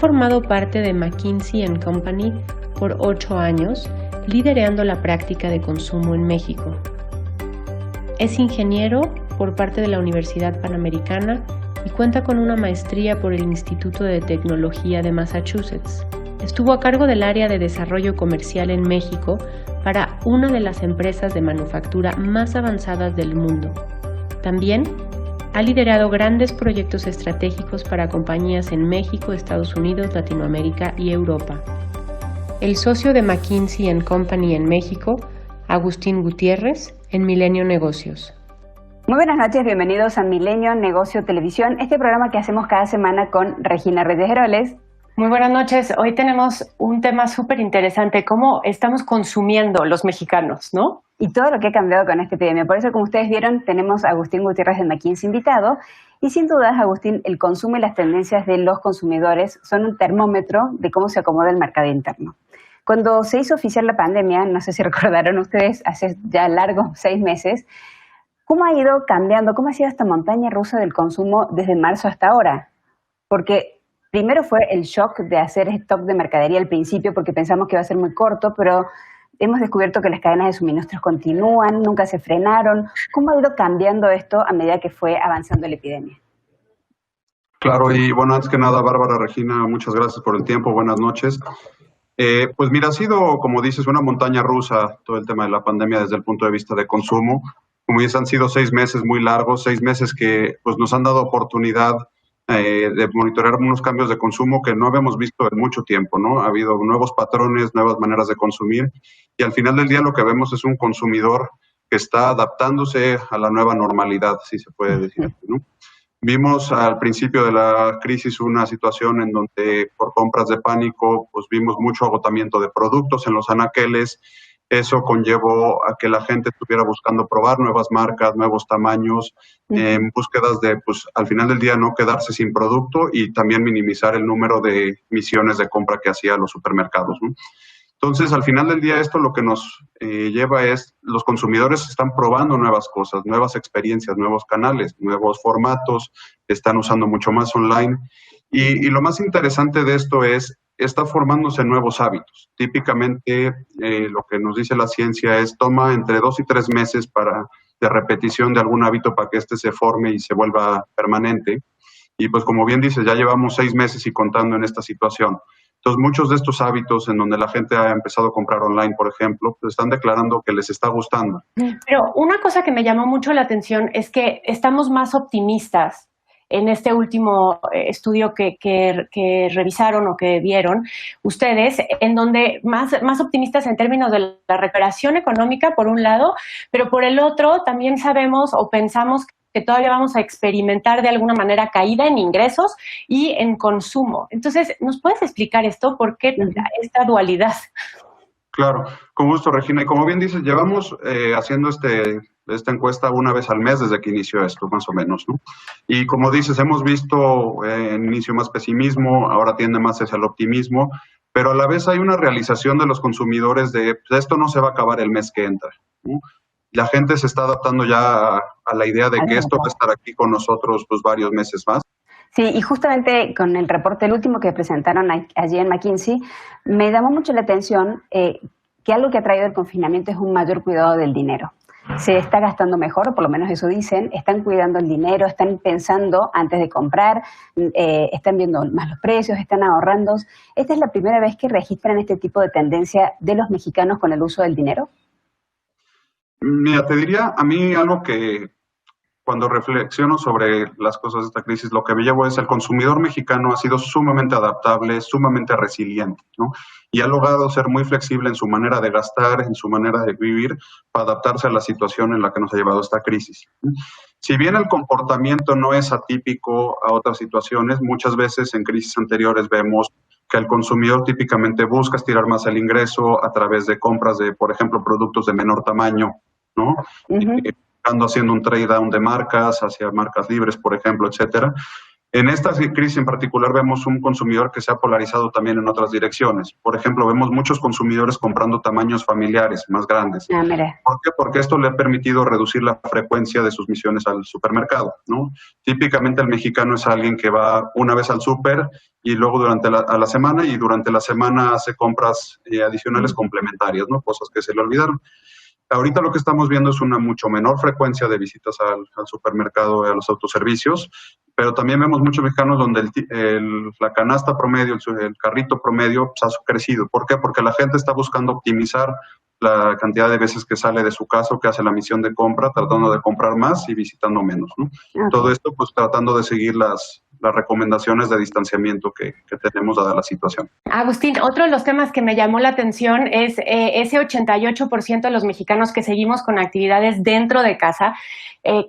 formado parte de McKinsey & Company por 8 años, liderando la práctica de consumo en México. Es ingeniero por parte de la Universidad Panamericana y cuenta con una maestría por el Instituto de Tecnología de Massachusetts. Estuvo a cargo del área de desarrollo comercial en México para una de las empresas de manufactura más avanzadas del mundo. También ha liderado grandes proyectos estratégicos para compañías en México, Estados Unidos, Latinoamérica y Europa. El socio de McKinsey & Company en México, Agustín Gutiérrez, en Milenio Negocios. Muy buenas noches, bienvenidos a Milenio Negocio Televisión, este programa que hacemos cada semana con Regina Reyes Heroles. Muy buenas noches. Hoy tenemos un tema súper interesante, cómo estamos consumiendo los mexicanos, ¿no? Y todo lo que ha cambiado con esta epidemia. Por eso, como ustedes vieron, tenemos a Agustín Gutiérrez de McKinsey invitado. Y sin dudas, Agustín, el consumo y las tendencias de los consumidores son un termómetro de cómo se acomoda el mercado interno. Cuando se hizo oficial la pandemia, no sé si recordaron ustedes, hace ya largos 6 meses, ¿cómo ha ido cambiando, cómo ha sido esta montaña rusa del consumo desde marzo hasta ahora? Porque primero fue el shock de hacer stock de mercadería al principio porque pensamos que iba a ser muy corto, pero hemos descubierto que las cadenas de suministros continúan, nunca se frenaron. ¿Cómo ha ido cambiando esto a medida que fue avanzando la epidemia? Claro, y bueno, antes que nada, Bárbara, Regina, muchas gracias por el tiempo, buenas noches. Pues mira, ha sido, como dices, una montaña rusa todo el tema de la pandemia desde el punto de vista de consumo. Como dices, han sido 6 meses muy largos, 6 meses que pues, nos han dado oportunidad de monitorear unos cambios de consumo que no habíamos visto en mucho tiempo, ¿no? Ha habido nuevos patrones, nuevas maneras de consumir y al final del día lo que vemos es un consumidor que está adaptándose a la nueva normalidad, si se puede decir, ¿no? Vimos al principio de la crisis una situación en donde por compras de pánico pues vimos mucho agotamiento de productos en los anaqueles. Eso conllevó a que la gente estuviera buscando probar nuevas marcas, nuevos tamaños, en búsquedas de, pues, al final del día no quedarse sin producto y también minimizar el número de misiones de compra que hacía los supermercados, ¿no? Entonces, al final del día, esto lo que nos lleva es, los consumidores están probando nuevas cosas, nuevas experiencias, nuevos canales, nuevos formatos, están usando mucho más online. Y lo más interesante de esto es, está formándose nuevos hábitos. Típicamente, lo que nos dice la ciencia es, toma entre 2 y 3 meses de repetición de algún hábito para que éste se forme y se vuelva permanente. Y pues como bien dices, ya llevamos 6 meses y contando en esta situación. Entonces, muchos de estos hábitos en donde la gente ha empezado a comprar online, por ejemplo, pues están declarando que les está gustando. Pero una cosa que me llamó mucho la atención es que estamos más optimistas en este último estudio que revisaron o que vieron ustedes, en donde más optimistas en términos de la recuperación económica, por un lado, pero por el otro también sabemos o pensamos que todavía vamos a experimentar de alguna manera caída en ingresos y en consumo. Entonces, ¿nos puedes explicar esto? ¿Por qué esta dualidad? Claro, con gusto, Regina. Y como bien dices, llevamos haciendo esta encuesta una vez al mes desde que inició esto, más o menos, ¿no? Y como dices, hemos visto en inicio más pesimismo, ahora tiende más hacia el optimismo, pero a la vez hay una realización de los consumidores de pues, esto no se va a acabar el mes que entra, ¿no? La gente se está adaptando ya a la idea de que esto va a estar aquí con nosotros pues, varios meses más. Sí, y justamente con el reporte, el último que presentaron allí en McKinsey, me llamó mucho la atención que algo que ha traído el confinamiento es un mayor cuidado del dinero. Se está gastando mejor, o por lo menos eso dicen, están cuidando el dinero, están pensando antes de comprar, están viendo más los precios, están ahorrando. ¿Esta es la primera vez que registran este tipo de tendencia de los mexicanos con el uso del dinero? Mira, te diría a mí algo que cuando reflexiono sobre las cosas de esta crisis, lo que me llevo es el consumidor mexicano ha sido sumamente adaptable, sumamente resiliente, ¿no? Y ha logrado ser muy flexible en su manera de gastar, en su manera de vivir, para adaptarse a la situación en la que nos ha llevado esta crisis. Si bien el comportamiento no es atípico a otras situaciones, muchas veces en crisis anteriores vemos que el consumidor típicamente busca estirar más el ingreso a través de compras de, por ejemplo, productos de menor tamaño, ¿no? Haciendo un trade down de marcas hacia marcas libres, por ejemplo, etcétera. En esta crisis en particular vemos un consumidor que se ha polarizado también en otras direcciones. Por ejemplo, vemos muchos consumidores comprando tamaños familiares más grandes. Ah, mira. ¿Por qué? Porque esto le ha permitido reducir la frecuencia de sus misiones al supermercado, ¿no? Típicamente el mexicano es alguien que va una vez al súper y luego durante la semana hace compras adicionales complementarias, ¿no? Cosas que se le olvidaron. Ahorita lo que estamos viendo es una mucho menor frecuencia de visitas al supermercado y a los autoservicios, pero también vemos muchos mexicanos donde la canasta promedio, el carrito promedio pues, ha crecido. ¿Por qué? Porque la gente está buscando optimizar la cantidad de veces que sale de su casa o que hace la misión de compra, tratando de comprar más y visitando menos, ¿no? Okay. Todo esto pues tratando de seguir las recomendaciones de distanciamiento que tenemos dada la situación. Agustín, otro de los temas que me llamó la atención es ese 88% de los mexicanos que seguimos con actividades dentro de casa,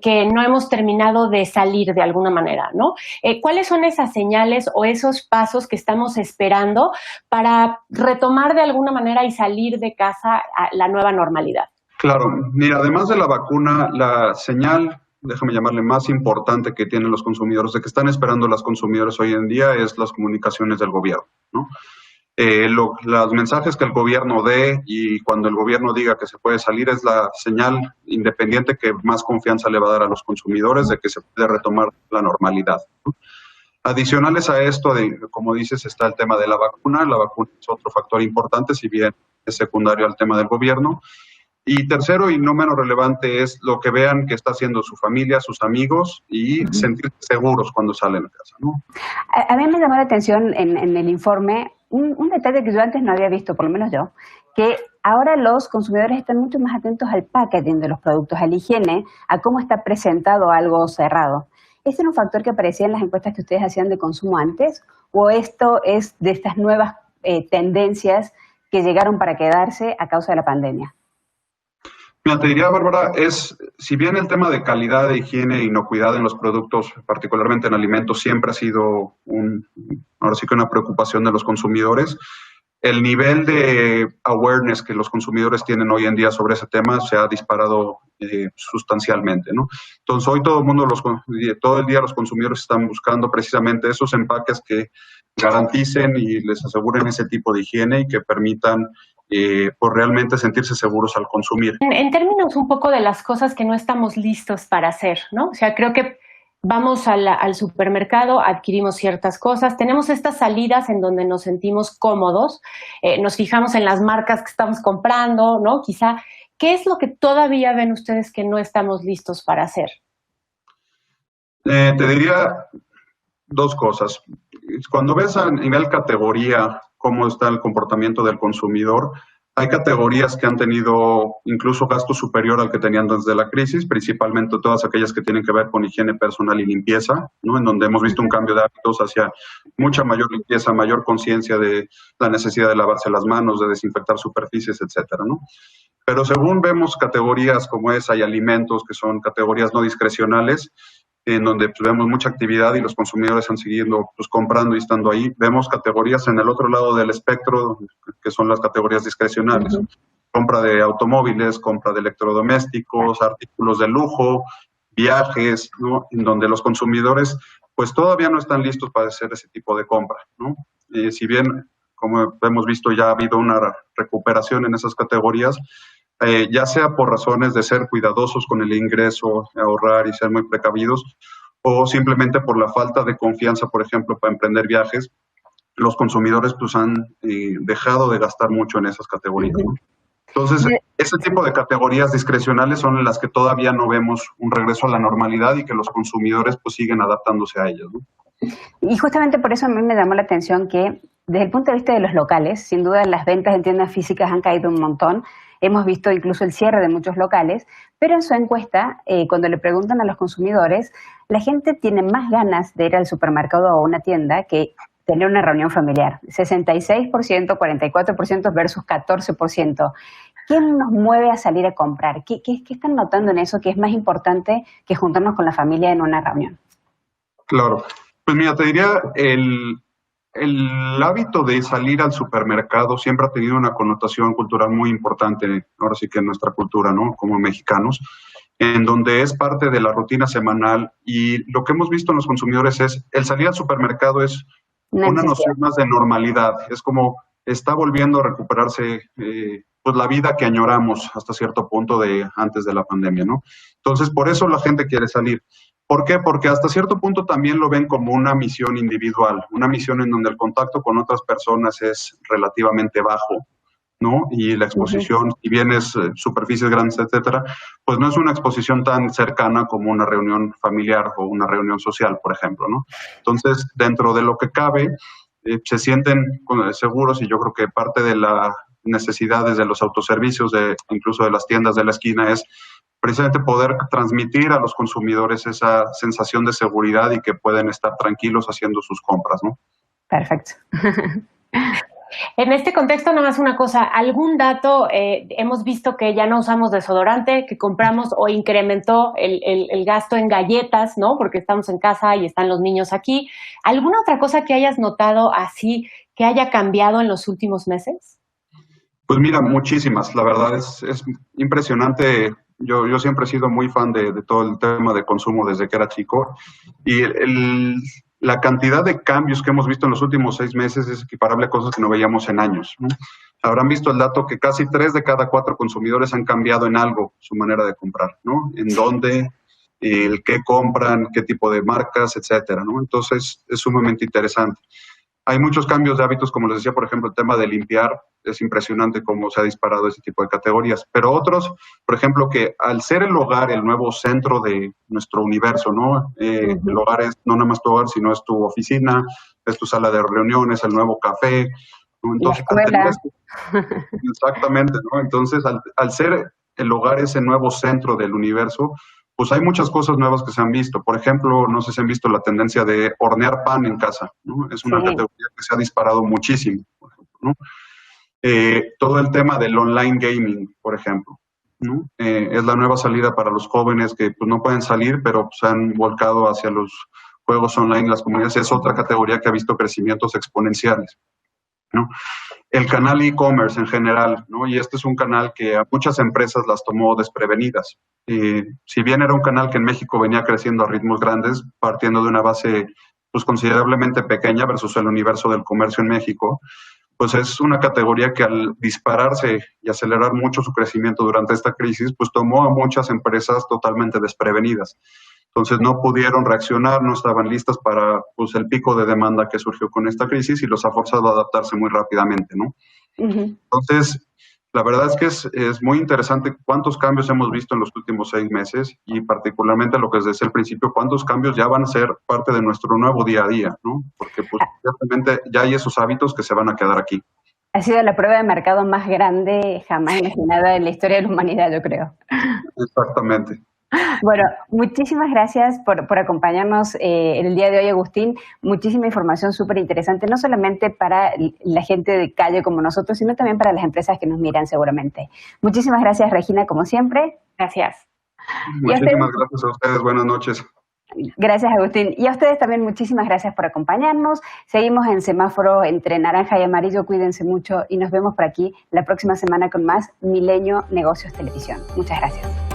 que no hemos terminado de salir de alguna manera, ¿no? ¿Cuáles son esas señales o esos pasos que estamos esperando para retomar de alguna manera y salir de casa a la nueva normalidad? Claro, mira, además de la vacuna, la señal, déjame llamarle, más importante que tienen los consumidores, de que están esperando los consumidores hoy en día, es las comunicaciones del gobierno, ¿no? Los mensajes que el gobierno dé y cuando el gobierno diga que se puede salir es la señal independiente que más confianza le va a dar a los consumidores de que se puede retomar la normalidad, ¿no? Adicionales a esto, como dices, está el tema de la vacuna. La vacuna es otro factor importante, si bien es secundario al tema del gobierno. Y tercero, y no menos relevante, es lo que vean que está haciendo su familia, sus amigos y sentirse seguros cuando salen de casa, ¿no? A mí me llamó la atención en el informe un detalle que yo antes no había visto, por lo menos yo, que ahora los consumidores están mucho más atentos al packaging de los productos, a la higiene, a cómo está presentado algo cerrado. ¿Este era un factor que aparecía en las encuestas que ustedes hacían de consumo antes? ¿O esto es de estas nuevas tendencias que llegaron para quedarse a causa de la pandemia? Mira, te diría, Bárbara, si bien el tema de calidad, de higiene e inocuidad en los productos, particularmente en alimentos, siempre ha sido ahora sí que una preocupación de los consumidores, el nivel de awareness que los consumidores tienen hoy en día sobre ese tema se ha disparado sustancialmente, ¿no? Entonces, hoy todo el día los consumidores están buscando precisamente esos empaques que garanticen y les aseguren ese tipo de higiene y que permitan por realmente sentirse seguros al consumir. En términos un poco de las cosas que no estamos listos para hacer, ¿no? O sea, creo que vamos al supermercado, adquirimos ciertas cosas, tenemos estas salidas en donde nos sentimos cómodos, nos fijamos en las marcas que estamos comprando, ¿no? Quizá, ¿qué es lo que todavía ven ustedes que no estamos listos para hacer? Te diría dos cosas. Cuando ves a nivel categoría cómo está el comportamiento del consumidor, hay categorías que han tenido incluso gasto superior al que tenían desde la crisis, principalmente todas aquellas que tienen que ver con higiene personal y limpieza, ¿no? En donde hemos visto un cambio de hábitos hacia mucha mayor limpieza, mayor conciencia de la necesidad de lavarse las manos, de desinfectar superficies, etcétera, ¿no? Pero según vemos categorías como esa y alimentos, que son categorías no discrecionales, en donde pues, vemos mucha actividad y los consumidores han seguido pues, comprando y estando ahí. Vemos categorías en el otro lado del espectro, que son las categorías discrecionales. Compra de automóviles, compra de electrodomésticos, artículos de lujo, viajes, ¿no? En donde los consumidores pues todavía no están listos para hacer ese tipo de compra, ¿no? Si bien, como hemos visto, ya ha habido una recuperación en esas categorías, ya sea por razones de ser cuidadosos con el ingreso, ahorrar y ser muy precavidos, o simplemente por la falta de confianza, por ejemplo, para emprender viajes, los consumidores pues han dejado de gastar mucho en esas categorías, ¿no? Entonces, ese tipo de categorías discrecionales son en las que todavía no vemos un regreso a la normalidad y que los consumidores pues siguen adaptándose a ellas, ¿no? Y justamente por eso a mí me llamó la atención que, desde el punto de vista de los locales, sin duda las ventas en tiendas físicas han caído un montón. Hemos visto incluso el cierre de muchos locales, pero en su encuesta, cuando le preguntan a los consumidores, la gente tiene más ganas de ir al supermercado o a una tienda que tener una reunión familiar. 66%, 44% versus 14%. ¿Qué nos mueve a salir a comprar? ¿Qué están notando en eso que es más importante que juntarnos con la familia en una reunión? Claro. Pues mira, te diría, el hábito de salir al supermercado siempre ha tenido una connotación cultural muy importante, ahora sí que en nuestra cultura, ¿no? Como mexicanos. en donde es parte de la rutina semanal, y lo que hemos visto en los consumidores es el salir al supermercado es una noción más de normalidad, es como está volviendo a recuperarse pues la vida que añoramos hasta cierto punto de antes de la pandemia, ¿no? Entonces, por eso la gente quiere salir. ¿Por qué? Porque hasta cierto punto también lo ven como una misión individual, una misión en donde el contacto con otras personas es relativamente bajo, ¿no? Y la exposición, si bien es superficies grandes, etcétera, pues no es una exposición tan cercana como una reunión familiar o una reunión social, por ejemplo, ¿no? Entonces, dentro de lo que cabe, se sienten seguros, y yo creo que parte de las necesidades de los autoservicios, incluso de las tiendas de la esquina, es precisamente poder transmitir a los consumidores esa sensación de seguridad y que pueden estar tranquilos haciendo sus compras, ¿no? Perfecto. En este contexto, nada más una cosa, ¿algún dato? Hemos visto que ya no usamos desodorante, que compramos o incrementó el gasto en galletas, ¿no? Porque estamos en casa y están los niños aquí. ¿Alguna otra cosa que hayas notado así que haya cambiado en los últimos meses? Pues mira, muchísimas. La verdad es impresionante. Yo siempre he sido muy fan de todo el tema de consumo desde que era chico, y la cantidad de cambios que hemos visto en los últimos 6 meses es equiparable a cosas que no veíamos en años, ¿no? Habrán visto el dato que casi 3 de cada 4 consumidores han cambiado en algo su manera de comprar, ¿no? En dónde, el qué compran, qué tipo de marcas, etcétera, ¿no? Entonces, es sumamente interesante. Hay muchos cambios de hábitos, como les decía, por ejemplo, el tema de limpiar. Es impresionante cómo se ha disparado ese tipo de categorías. Pero otros, por ejemplo, que al ser el hogar el nuevo centro de nuestro universo, ¿no? El hogar es no nada más tu hogar, sino es tu oficina, es tu sala de reuniones, el nuevo café, ¿no? Entonces, exactamente, ¿no? Entonces, al ser el hogar ese nuevo centro del universo, pues hay muchas cosas nuevas que se han visto. Por ejemplo, no sé si han visto la tendencia de hornear pan en casa, ¿no? Es una categoría que se ha disparado muchísimo, por ejemplo, ¿no? Todo el tema del online gaming, por ejemplo, ¿no? Es la nueva salida para los jóvenes que pues, no pueden salir, pero se han volcado hacia los juegos online. Las comunidades es otra categoría que ha visto crecimientos exponenciales, ¿no? El canal e-commerce en general, ¿no? Y este es un canal que a muchas empresas las tomó desprevenidas. Si bien era un canal que en México venía creciendo a ritmos grandes, partiendo de una base pues considerablemente pequeña versus el universo del comercio en México, pues es una categoría que al dispararse y acelerar mucho su crecimiento durante esta crisis, pues tomó a muchas empresas totalmente desprevenidas. Entonces no pudieron reaccionar, no estaban listas para pues, el pico de demanda que surgió con esta crisis, y los ha forzado a adaptarse muy rápidamente, ¿no? Entonces, la verdad es que es muy interesante cuántos cambios hemos visto en los últimos 6 meses, y particularmente lo que es desde el principio, cuántos cambios ya van a ser parte de nuestro nuevo día a día, ¿no? Porque pues ciertamente ya hay esos hábitos que se van a quedar aquí. Ha sido la prueba de mercado más grande jamás imaginada en la historia de la humanidad, yo creo. Exactamente. Bueno, muchísimas gracias por acompañarnos en el día de hoy, Agustín. Muchísima información súper interesante, no solamente para la gente de calle como nosotros, sino también para las empresas que nos miran seguramente. Muchísimas gracias, Regina, como siempre. Gracias. Muchísimas gracias a ustedes. Buenas noches. Gracias, Agustín. Y a ustedes también muchísimas gracias por acompañarnos. Seguimos en semáforo entre naranja y amarillo. Cuídense mucho y nos vemos por aquí la próxima semana con más Milenio Negocios Televisión. Muchas gracias.